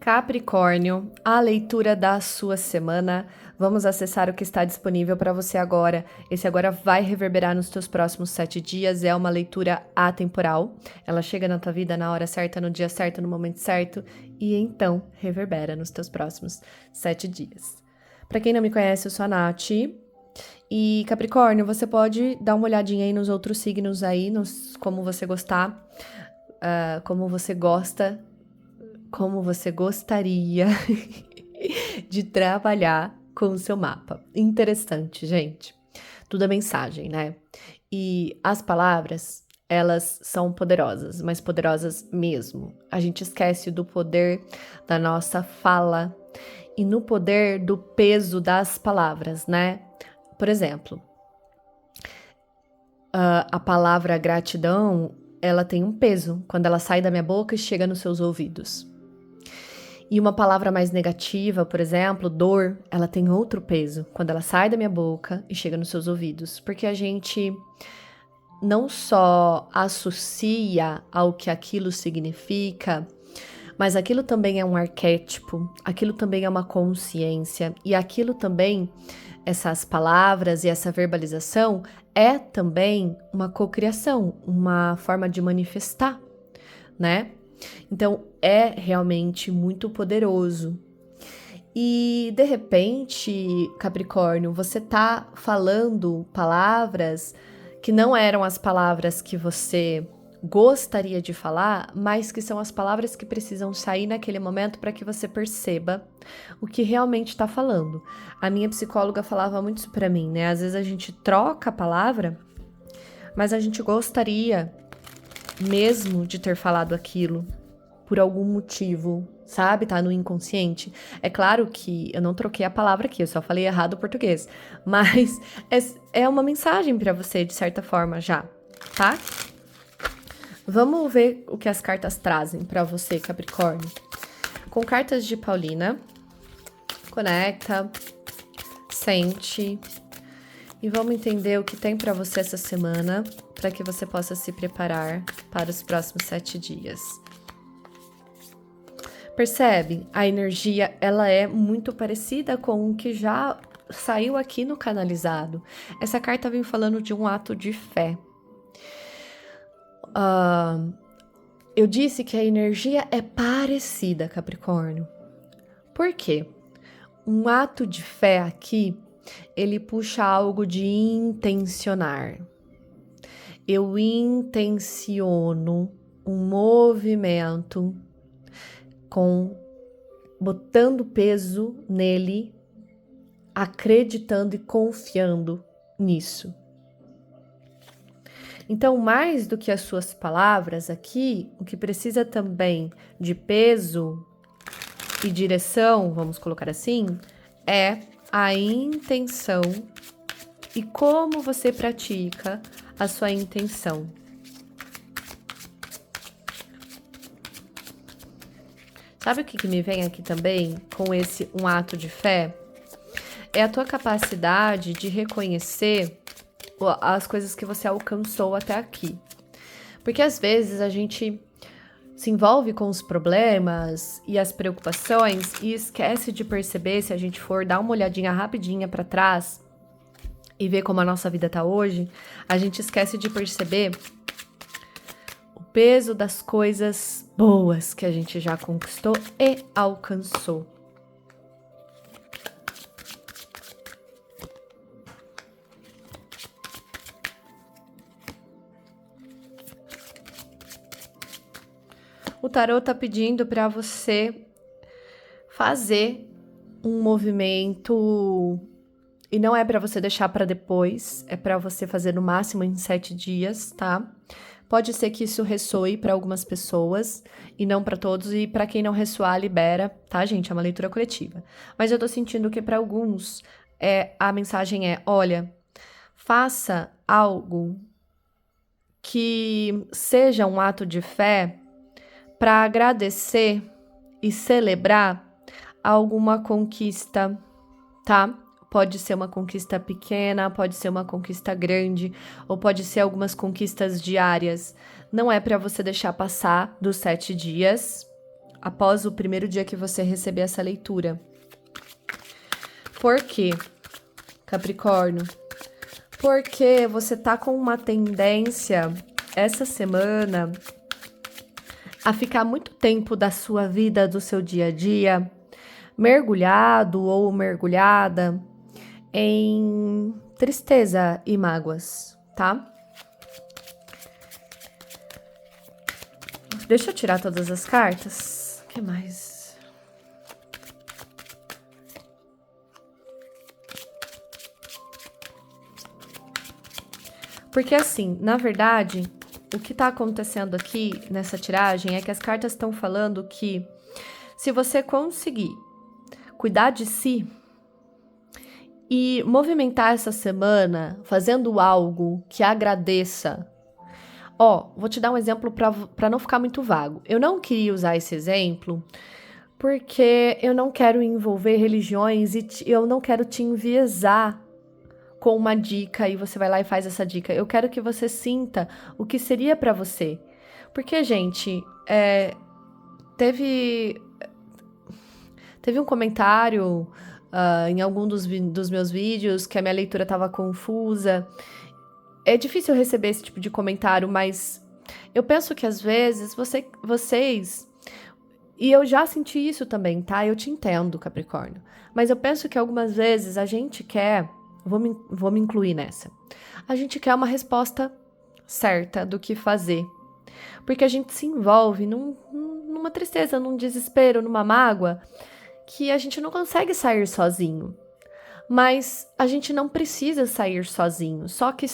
Capricórnio, a leitura da sua semana. Vamos acessar o que está disponível para você agora. Esse agora vai reverberar nos teus próximos 7 dias. É uma leitura atemporal. Ela chega na tua vida na hora certa, no dia certo, no momento certo. E então reverbera nos teus próximos 7 dias. Para quem não me conhece, eu sou a Nath. E Capricórnio, você pode dar uma olhadinha aí nos outros signos aí, como você gostar, como você gosta, como você gostaria de trabalhar com o seu mapa. Interessante, gente. Tudo é mensagem, né? E as palavras, elas são poderosas, mas poderosas mesmo. A gente esquece do poder da nossa fala e no poder do peso das palavras, né? Por exemplo, a palavra gratidão, ela tem um peso quando ela sai da minha boca e chega nos seus ouvidos. E uma palavra mais negativa, por exemplo, dor, ela tem outro peso quando ela sai da minha boca e chega nos seus ouvidos. Porque a gente não só associa ao que aquilo significa, mas aquilo também é um arquétipo, aquilo também é uma consciência, e aquilo também, essas palavras e essa verbalização, é também uma cocriação, uma forma de manifestar, né? Então, é realmente muito poderoso. E, de repente, Capricórnio, você tá falando palavras que não eram as palavras que você gostaria de falar, mas que são as palavras que precisam sair naquele momento para que você perceba o que realmente está falando. A minha psicóloga falava muito isso para mim, né? Às vezes a gente troca a palavra, mas a gente gostaria mesmo de ter falado aquilo por algum motivo, sabe? Tá no inconsciente. É claro que eu não troquei a palavra aqui, eu só falei errado o português, mas é uma mensagem para você, de certa forma, já, tá? Vamos ver o que as cartas trazem para você, Capricórnio. Com cartas de Paulina, conecta, sente e vamos entender o que tem para você essa semana, para que você possa se preparar para os próximos 7 dias. Percebe? A energia, ela é muito parecida com o que já saiu aqui no canalizado. Essa carta vem falando de um ato de fé. Eu disse que a energia é parecida, Capricórnio. Por quê? Um ato de fé aqui, ele puxa algo de intencionar. Eu intenciono um movimento botando peso nele, acreditando e confiando nisso. Então, mais do que as suas palavras aqui, o que precisa também de peso e direção, vamos colocar assim, é a intenção e como você pratica a sua intenção. Sabe o que me vem aqui também com esse um ato de fé? É a tua capacidade de reconhecer as coisas que você alcançou até aqui. Porque às vezes a gente se envolve com os problemas e as preocupações e esquece de perceber, se a gente for dar uma olhadinha rapidinha para trás e ver como a nossa vida tá hoje, a gente esquece de perceber o peso das coisas boas que a gente já conquistou e alcançou. O tarô tá pedindo para você fazer um movimento e não é para você deixar para depois, é para você fazer no máximo em 7 dias, tá? Pode ser que isso ressoe para algumas pessoas e não para todos, e para quem não ressoar, libera, tá, gente? É uma leitura coletiva. Mas eu tô sentindo que para alguns a mensagem é: olha, faça algo que seja um ato de fé para agradecer e celebrar alguma conquista, tá? Pode ser uma conquista pequena, pode ser uma conquista grande, ou pode ser algumas conquistas diárias. Não é para você deixar passar dos 7 dias, após o primeiro dia que você receber essa leitura. Por quê, Capricórnio? Porque você tá com uma tendência essa semana a ficar muito tempo da sua vida, do seu dia a dia, mergulhado ou mergulhada em tristeza e mágoas, tá? Deixa eu tirar todas as cartas. O que mais? Porque assim, na verdade, o que tá acontecendo aqui nessa tiragem é que as cartas estão falando que se você conseguir cuidar de si e movimentar essa semana fazendo algo que agradeça. Vou te dar um exemplo para não ficar muito vago. Eu não queria usar esse exemplo porque eu não quero envolver religiões e eu não quero te enviesar com uma dica e você vai lá e faz essa dica. Eu quero que você sinta o que seria para você. Porque, gente, teve um comentário em algum dos meus vídeos que a minha leitura estava confusa. É difícil receber esse tipo de comentário, mas eu penso que às vezes vocês... E eu já senti isso também, tá? Eu te entendo, Capricórnio. Mas eu penso que algumas vezes a gente quer... Vou me incluir nessa. A gente quer uma resposta certa do que fazer. Porque a gente se envolve numa tristeza, num desespero, numa mágoa, que a gente não consegue sair sozinho. Mas a gente não precisa sair sozinho. Só que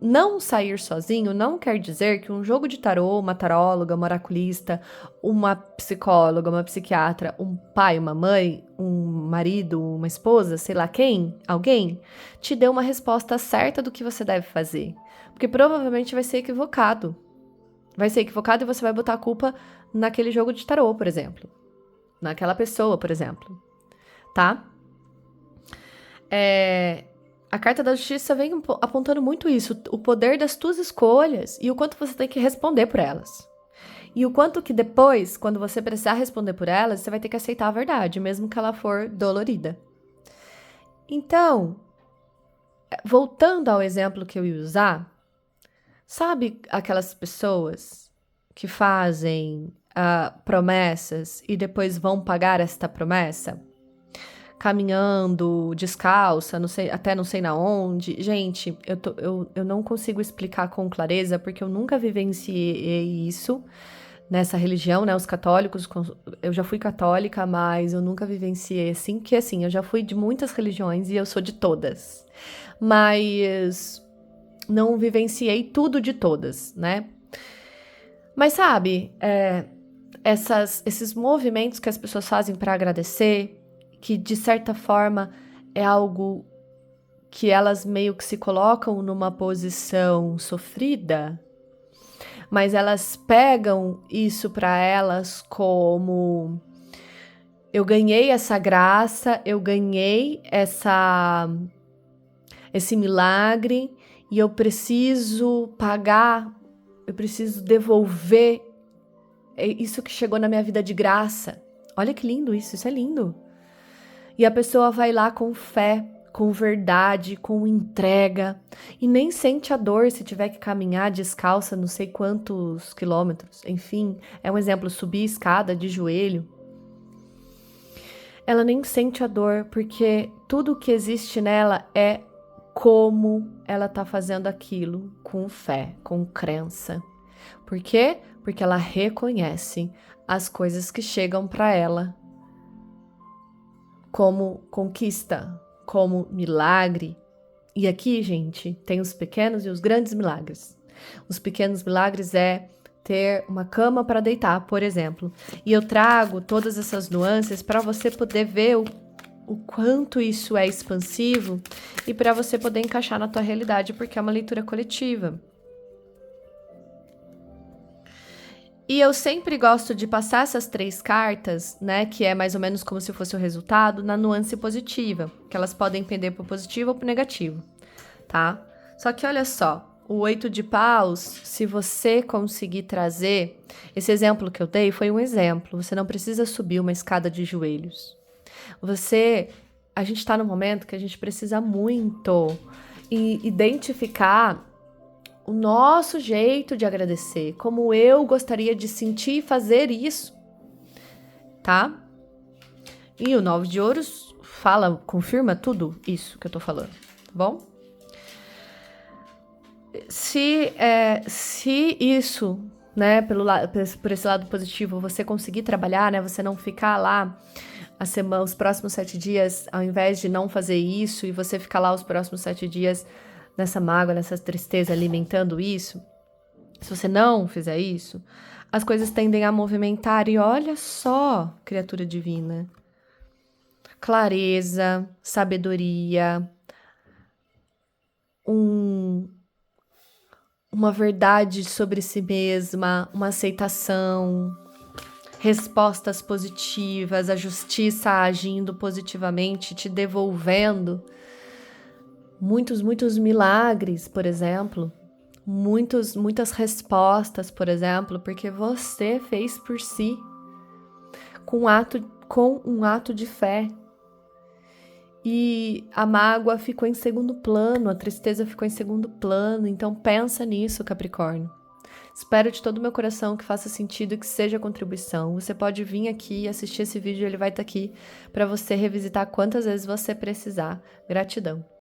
não sair sozinho não quer dizer que um jogo de tarô, uma taróloga, uma oraculista, uma psicóloga, uma psiquiatra, um pai, uma mãe, um marido, uma esposa, sei lá quem, alguém, te dê uma resposta certa do que você deve fazer. Porque provavelmente vai ser equivocado. Vai ser equivocado e você vai botar a culpa naquele jogo de tarô, por exemplo. Naquela pessoa, por exemplo. Tá? A carta da justiça vem apontando muito isso, o poder das tuas escolhas e o quanto você tem que responder por elas. E o quanto que depois, quando você precisar responder por elas, você vai ter que aceitar a verdade, mesmo que ela for dolorida. Então, voltando ao exemplo que eu ia usar, sabe aquelas pessoas que fazem promessas e depois vão pagar esta promessa? Caminhando, descalça, não sei na onde. Gente, eu não consigo explicar com clareza, porque eu nunca vivenciei isso nessa religião, né? Os católicos, eu já fui católica, mas eu nunca vivenciei assim, porque assim, eu já fui de muitas religiões e eu sou de todas. Mas não vivenciei tudo de todas, né? Mas sabe, esses movimentos que as pessoas fazem para agradecer, que de certa forma é algo que elas meio que se colocam numa posição sofrida, mas elas pegam isso para elas como: eu ganhei essa graça, eu ganhei esse milagre e eu preciso pagar, eu preciso devolver isso que chegou na minha vida de graça. Olha que lindo isso é lindo. E a pessoa vai lá com fé, com verdade, com entrega, e nem sente a dor se tiver que caminhar descalça não sei quantos quilômetros. Enfim, é um exemplo, subir escada de joelho. Ela nem sente a dor, porque tudo que existe nela é como ela tá fazendo aquilo, com fé, com crença. Por quê? Porque ela reconhece as coisas que chegam para ela como conquista, como milagre. E aqui, gente, tem os pequenos e os grandes milagres. Os pequenos milagres é ter uma cama para deitar, por exemplo. E eu trago todas essas nuances para você poder ver o quanto isso é expansivo e para você poder encaixar na tua realidade, porque é uma leitura coletiva. E eu sempre gosto de passar essas 3 cartas, né, que é mais ou menos como se fosse o resultado, na nuance positiva, que elas podem pender pro positivo ou pro negativo, tá? Só que olha só, o 8 de paus, se você conseguir trazer... Esse exemplo que eu dei foi um exemplo. Você não precisa subir uma escada de joelhos. A gente está num momento que a gente precisa muito identificar o nosso jeito de agradecer, como eu gostaria de sentir e fazer isso, tá? E o 9 de ouros confirma tudo isso que eu tô falando, tá bom? Se isso, né, por esse lado positivo, você conseguir trabalhar, né, você não ficar lá os próximos 7 dias, ao invés de não fazer isso, e você ficar lá os próximos 7 dias nessa mágoa, nessa tristeza, alimentando isso, se você não fizer isso, as coisas tendem a movimentar. E olha só, criatura divina, clareza, sabedoria, uma verdade sobre si mesma, uma aceitação, respostas positivas, a justiça agindo positivamente, te devolvendo muitos milagres, por exemplo, muitas respostas, por exemplo, porque você fez por si com um ato de fé. E a mágoa ficou em segundo plano, a tristeza ficou em segundo plano, então pensa nisso, Capricórnio. Espero de todo o meu coração que faça sentido e que seja contribuição. Você pode vir aqui e assistir esse vídeo, ele vai estar aqui para você revisitar quantas vezes você precisar. Gratidão.